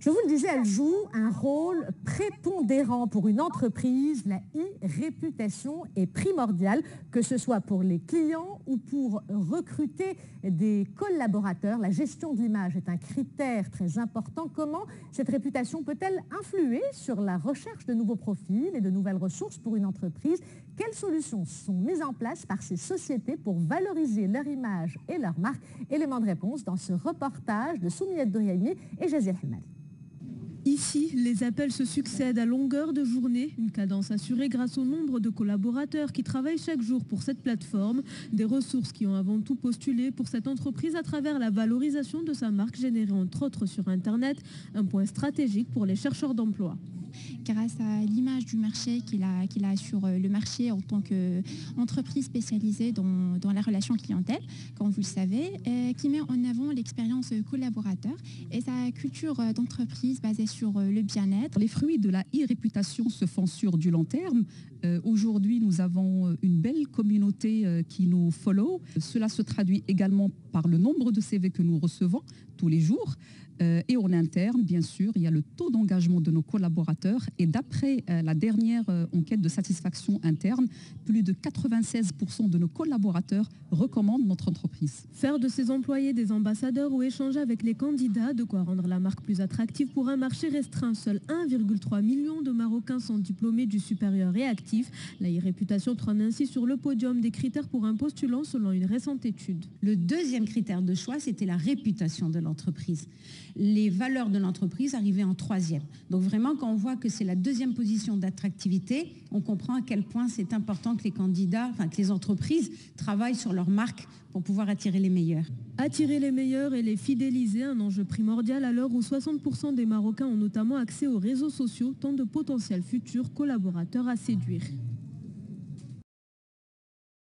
Je vous le disais, elle joue un rôle prépondérant pour une entreprise. La e-réputation est primordiale, que ce soit pour les clients ou pour recruter des collaborateurs. La gestion de l'image est un critère très important. Comment cette réputation peut-elle influer sur la recherche de nouveaux profils et de nouvelles ressources pour une entreprise? Quelles solutions sont mises en place par ces sociétés pour valoriser leur image et leur marque? Élément de réponse dans ce reportage de Soumiyat Douriani et Jazia Hamad. Ici, les appels se succèdent à longueur de journée, une cadence assurée grâce au nombre de collaborateurs qui travaillent chaque jour pour cette plateforme, des ressources qui ont avant tout postulé pour cette entreprise à travers la valorisation de sa marque générée entre autres sur Internet, un point stratégique pour les chercheurs d'emploi. Grâce à l'image du marché qu'il a sur le marché en tant qu'entreprise spécialisée dans la relation clientèle, comme vous le savez, qui met en avant l'expérience collaborateur et sa culture d'entreprise basée sur le bien-être. Les fruits de la e-réputation se font sur du long terme. Aujourd'hui, nous avons une belle communauté qui nous follow. Cela se traduit également par le nombre de CV que nous recevons tous les jours. Et en interne, bien sûr, il y a le taux d'engagement de nos collaborateurs. Et d'après la dernière enquête de satisfaction interne, plus de 96% de nos collaborateurs recommandent notre entreprise. Faire de ses employés des ambassadeurs ou échanger avec les candidats, de quoi rendre la marque plus attractive pour un marché restreint. Seul 1,3 million de Marocains sont diplômés du supérieur et actifs. La e-réputation trône ainsi sur le podium des critères pour un postulant selon une récente étude. Le deuxième critère de choix, c'était la réputation de l'entreprise. Les valeurs de l'entreprise arrivaient en troisième. Donc vraiment, quand on voit que c'est la deuxième position d'attractivité, on comprend à quel point c'est important que les candidats, que les entreprises travaillent sur leur marque pour pouvoir attirer les meilleurs. Attirer les meilleurs et les fidéliser, un enjeu primordial à l'heure où 60% des Marocains ont notamment accès aux réseaux sociaux, tant de potentiels futurs collaborateurs à séduire.